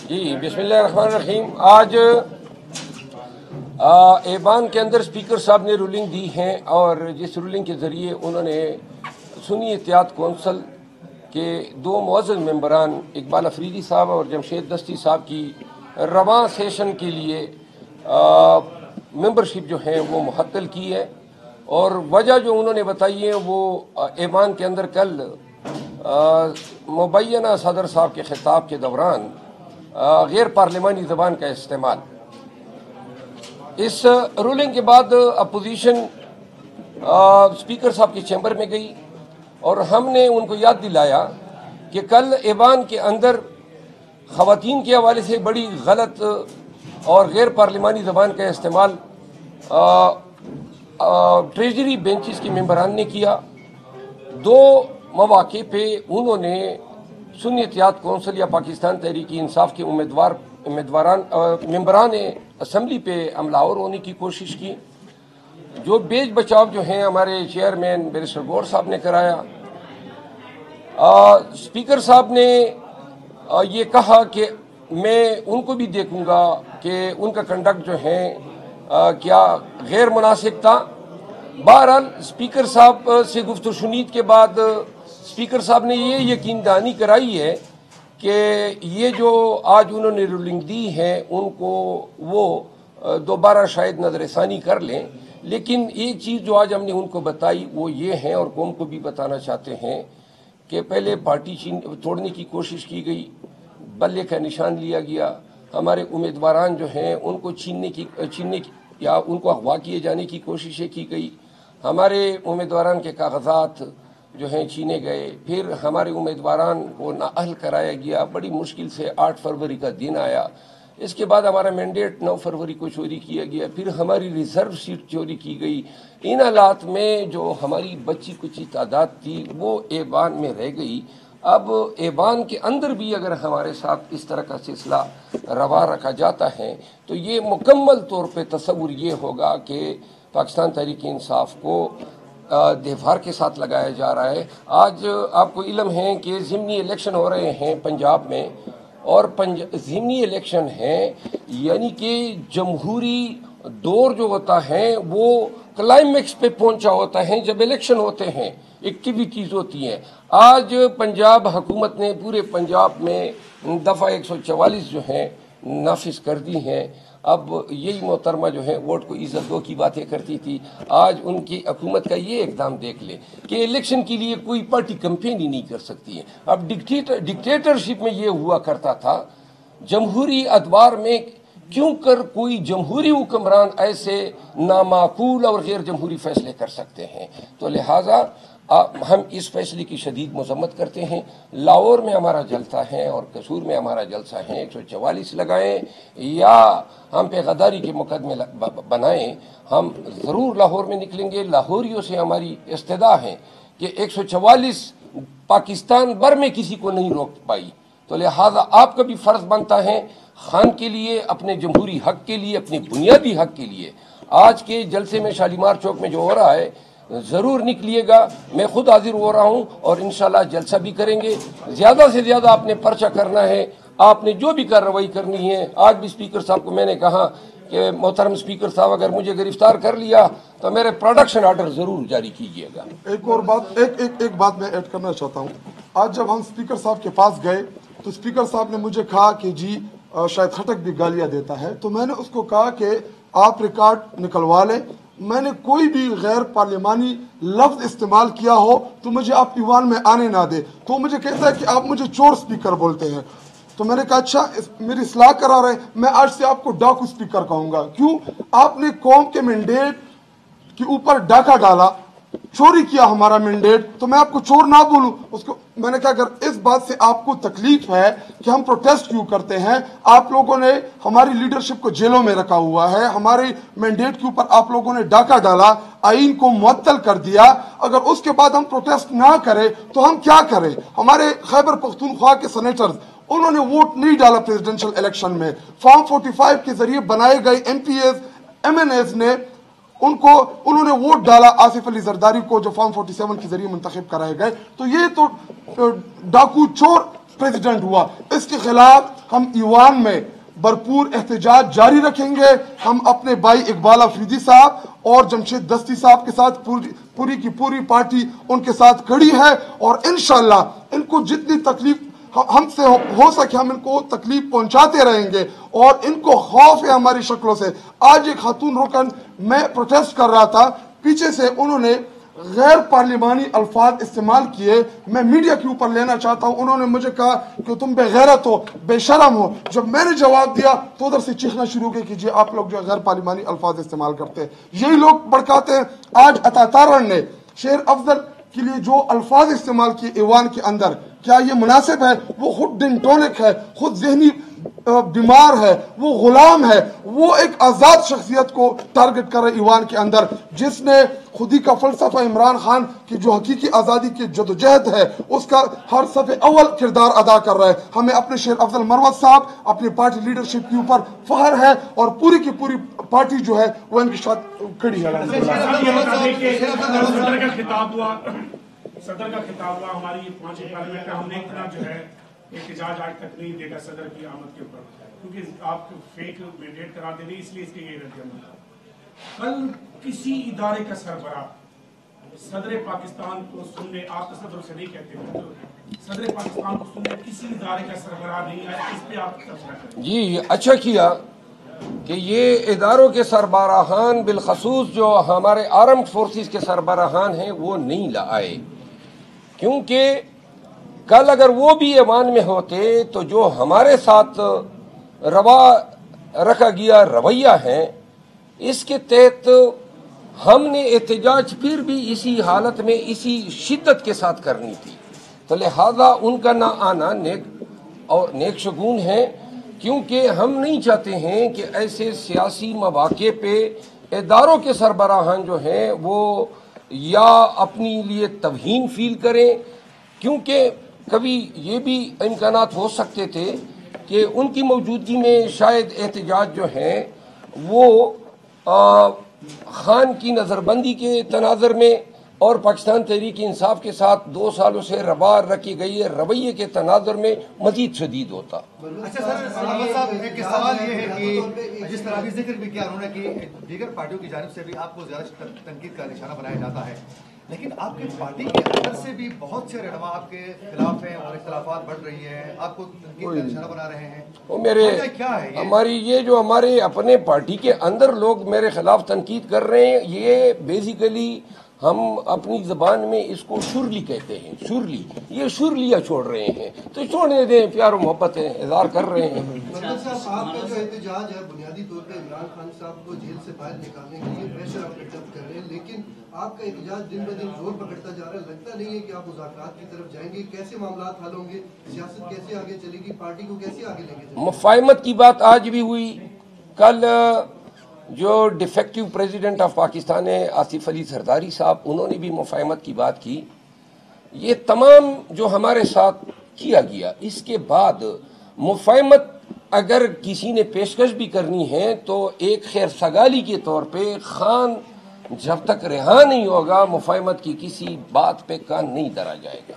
जी बिस्मिल्लाहिर्रहमानिर्रहीम। आज ऐवान के अंदर स्पीकर साहब ने रूलिंग दी है और जिस रूलिंग के ज़रिए उन्होंने सुन्नी एहतियात कौंसल के दो मुअज़्ज़ज़ मेंबरान इकबाल अफरीदी साहब और जमशेद दस्ती साहब की रवां सेशन के लिए मेंबरशिप जो है वो मुअत्तल की है। और वजह जो उन्होंने बताई है वो ऐवान के अंदर कल मुबैना सदर साहब के खिताब के दौरान गैर पार्लिमानी ज़बान का इस्तेमाल। इस रूलिंग के बाद अपोजिशन स्पीकर साहब के चैम्बर में गई और हमने उनको याद दिलाया कि कल ऐवान के अंदर ख़वातीन के हवाले से बड़ी गलत और गैर पार्लिमानी ज़बान का इस्तेमाल ट्रेजरी बेंचेस के मेंबरान ने किया। दो मौके पे उन्होंने सुन्नी एहतियात कौंसल या पाकिस्तान तहरीक इंसाफ के मेंबरान असम्बली पे हमलावर होने की कोशिश की। जो बेच बचाव जो है हमारे चेयरमैन बैरिस्टर गौर साहब ने कराया। स्पीकर साहब ने ये कहा कि मैं उनको भी देखूंगा कि उनका कंडक्ट जो है क्या गैर मुनासिब था। बहरहाल स्पीकर साहब से गुफ्तगू शुनीद के बाद स्पीकर साहब ने ये यकीन दहानी कराई है कि ये जो आज उन्होंने रूलिंग दी है उनको वो दोबारा शायद नजरसानी कर लें। लेकिन एक चीज़ जो आज हमने उनको बताई वो ये है और कौम को भी बताना चाहते हैं कि पहले पार्टी तोड़ने की कोशिश की गई, बल्ले का निशान लिया गया, हमारे उम्मीदवारान जो हैं उनको छीनने की या उनको अगवा किए जाने की कोशिशें की गई, हमारे उम्मीदवारान के कागजात जो हैं छीने गए, फिर हमारे उम्मीदवारान को नाअहल कराया गया। बड़ी मुश्किल से 8 फरवरी का दिन आया। इसके बाद हमारा मैंडेट 9 फरवरी को चोरी किया गया, फिर हमारी रिजर्व सीट चोरी की गई। इन हालात में जो हमारी बच्ची कुची तादाद थी वो ऐवान में रह गई। अब ऐवान के अंदर भी अगर हमारे साथ इस तरह का सिलसिला रवा रखा जाता है तो ये मुकम्मल तौर पे तस्वुर ये होगा कि पाकिस्तान तहरीक इंसाफ को देवार के साथ लगाया जा रहा है। आज आपको इल्म है कि ज़िमनी इलेक्शन हो रहे हैं पंजाब में और ज़िमनी इलेक्शन है यानी कि जमहूरी दौर जो होता है वो क्लाइमेक्स पे पहुंचा होता है जब इलेक्शन होते हैं, एक्टिविटीज़ होती हैं। आज पंजाब हुकूमत ने पूरे पंजाब में दफ़ा 144 जो है नाफिज कर दी हैं। अब यही मोहतरमा जो है वोट को इज्जत दो की बातें करती थी, आज उनकी हुकूमत का ये इक़दाम देख ले कि इलेक्शन के लिए कोई पार्टी कैंपेन ही नहीं कर सकती है। अब डिक्टेटरशिप में ये हुआ करता था, जमहूरी अदवार में क्यों कर कोई जमहूरी हुक्मरान ऐसे नामाकूल और गैर जमहूरी फैसले कर सकते हैं। तो लिहाजा हम इस फैसले की शदीद मजम्मत करते हैं। लाहौर में हमारा जलसा है और कसूर में हमारा जलसा है, 144 लगाएं या हम पे गद्दारी के मुकदमे बनाएं, हम ज़रूर लाहौर में निकलेंगे। लाहौरियों से हमारी इस्तदा है कि 144 पाकिस्तान भर में किसी को नहीं रोक पाई। तो लिहाजा आपका भी फ़र्ज़ बनता है खान के लिए, अपने जमहूरी हक के लिए, अपने बुनियादी हक के लिए। आज के जलसे में शालीमार चौक में जो हो रहा है ज़रूर निकलिएगा। मैं खुद हाजिर हो रहा हूँ और इंशाल्लाह जलसा भी करेंगे। ज़्यादा से ज़्यादा आपने पर्चा करना है, आपने जो भी कार्रवाई करनी है। आज भी स्पीकर साहब को मैंने कहा कि मोहतरम स्पीकर साहब अगर मुझे गिरफ्तार कर लिया तो मेरे प्रोडक्शन ऑर्डर ज़रूर जारी कीजिएगा। एक और बात एक बात मैं ऐड करना चाहता हूँ। आज जब हम स्पीकर साहब के पास गए तो स्पीकर साहब ने मुझे कहा कि जी शायद खटक भी गालियाँ देता है, तो मैंने उसको कहा कि आप रिकॉर्ड निकलवा लें, मैंने कोई भी गैर पार्लिमानी लफ्ज इस्तेमाल किया हो तो मुझे आप ईवान में आने ना दे। तो मुझे कहता है कि आप मुझे चोर स्पीकर बोलते हैं। तो मैंने कहा अच्छा मेरी इस्लाह करा रहे, मैं आज से आपको डाकू स्पीकर कहूँगा। क्यों? आपने कौम के मैंडेट के ऊपर डाका डाला, चोरी किया हमारा मैंडेट, तो मैं आपको चोर ना बोलूं। उसको मैंने कहा अगर इस बात से आपको तकलीफ है कि हम प्रोटेस्ट क्यों करते हैं, आप लोगों ने हमारी लीडरशिप को जेलों में रखा हुआ है, हमारे मैंडेट के ऊपर आप लोगों ने डाका डाला, आईन को मुअत्तल कर दिया, अगर उसके बाद हम प्रोटेस्ट ना करें तो हम क्या करें। हमारे खैबर पख्तूनख्वा के सेनेटर्स उन्होंने वोट नहीं डाला प्रेसिडेंशियल इलेक्शन में, फॉर्म 45 के जरिए बनाए गए एमपीएस एमएनएस ने उन्होंने वोट डाला आसिफ अली जरदारी को जो फॉर्म 47 के जरिए मुंतखब कराए गए। तो ये तो डाकू चोर प्रेसिडेंट हुआ। इसके खिलाफ हम ईवान में भरपूर एहतजाज जारी रखेंगे। हम अपने भाई इकबाल अफरीदी साहब और जमशेद दस्ती साहब के साथ पूरी की पूरी पार्टी उनके साथ खड़ी है, और इंशाल्लाह इनको जितनी तकलीफ हमसे हो सके हम इनको तकलीफ पहुंचाते रहेंगे, और इनको खौफ है हमारी शक्लों से। आज एक खातून रुकन, मैं प्रोटेस्ट कर रहा था, पीछे से उन्होंने गैर पार्लिमानी अल्फाज इस्तेमाल किए। मैं मीडिया के ऊपर लेना चाहता हूं। उन्होंने मुझे कहा कि तुम बेगैरत हो, बेशरम हो। जब मैंने जवाब दिया तो उधर से चीखना शुरू किया कि जी आप लोग जो गैर पार्लिमानी अल्फाज इस्तेमाल करते हैं, यही लोग भड़काते हैं। आज अतातारन ने शेर अफजल के लिए जो अल्फाज इस्तेमाल किए ईवान के अंदर, क्या ये मुनासिब है? वो खुद डिंटोनिक है, खुद जहनी बीमार है, वो गुलाम है, वो एक आज़ाद शख्सियत को टारगेट कर रहे ईवान के अंदर, जिसने खुदी का फलसफा इमरान खान की जो हकीकी आज़ादी की जदोजहद है उसका हर सफ़े अव्वल किरदार अदा कर रहा है। हमें अपने शेर अफजल मरवत साहब, अपनी पार्टी लीडरशिप के ऊपर फख्र है, और पूरी की पूरी पार्टी जो है वो इनके साथ खड़ी है। सदर का खिताब हुआ हमारी 5वीं पार्लियामेंट का, हमने इतना जो है एहतजाज आज तक नहीं देखा सदर की आमद के ऊपर, क्योंकि आप फेक मैंडेट करा दे रहे, इसलिए इसके ये रद्द। कल किसी इदारे का सरबराह सदर पाकिस्तान को सुनने, आप तो सदर से नहीं कहते, तो सदर पाकिस्तान को सुनने किसी इदारे का सरबराह नहीं आया, इस पे आप तबसरा करें। जी अच्छा किया कि ये इदारों के सरबराहान बिलखसूस जो हमारे आर्म्ड फोर्सेस के सरबराहान हैं वो नहीं लाए, क्योंकि कल अगर वो भी ईवान में होते तो जो हमारे साथ रवा रखा गया रवैया है, इसके तहत हमने एहतजाज फिर भी इसी हालत में इसी शिद्दत के साथ करनी थी। तो लिहाजा उनका ना आना नेक शगुन है, क्योंकि हम नहीं चाहते हैं कि ऐसे सियासी मौके पे इदारों के सरबराहान जो हैं वो या अपनी लिए तवहीन फील करें, क्योंकि कभी ये भी इम्कानात हो सकते थे कि उनकी मौजूदगी में शायद एहतजाज जो है वो खान की नज़रबंदी के तनाज़र में और पाकिस्तान तहरीक इंसाफ के साथ 2 सालों से रवा रखी गई है रवैये के तनाज़र में मजीद शदीद होता। अच्छा सर, साहब एक सवाल ये है कि जिस तरह अभी जिक्र भी किया उन्होंने कि दीगर पार्टियों की जानिब से भी आपको ज़्यादा तनकीद का निशाना बनाया जाता है, लेकिन आपकी पार्टी के अंदर से भी बहुत से रहनुमा आपके खिलाफ हैं और इख्तिलाफात बढ़ रही है, आपको तनकीद का निशाना बना रहे हैं। वो मेरे क्या है हमारी ये जो हमारे अपने पार्टी के अंदर लोग मेरे खिलाफ तनकीद कर रहे हैं, ये बेसिकली हम अपनी ज़बान में इसको शुरली कहते हैं। शुरली, ये शुरलियाँ छोड़ रहे हैं, तो छोड़ने दें, प्यार मोहब्बत है इज़हार कर रहे हैं। मतलब साहब आपका जो एहतजाज है बुनियादी तौर पे इमरान खान साहब को जेल से बाहर निकालने के लिए प्रेशर आप डेवलप कर रहे हैं, लेकिन आपका एहतजाज दिन ब दिन जोर पकड़ता जा रहा है। लगता नहीं है कि आप मुज़ाकरात की तरफ जाएंगे? कैसे मामलात हल होंगे, सियासत कैसे आगे चलेगी, पार्टी को कैसे आगे लेके जाएंगे? मुफाहिमत की बात आज भी हुई। कल जो डिफेक्टिव प्रेसिडेंट ऑफ पाकिस्तान है आसिफ अली जरदारी साहब, उन्होंने भी मुफाहिमत की बात की। ये तमाम जो हमारे साथ किया गया, इसके बाद मुफाहिमत अगर किसी ने पेशकश भी करनी है तो एक खैर सगाली के तौर पे खान जब तक रिहा नहीं होगा मुफाहिमत की किसी बात पे कान नहीं धरा जाएगा।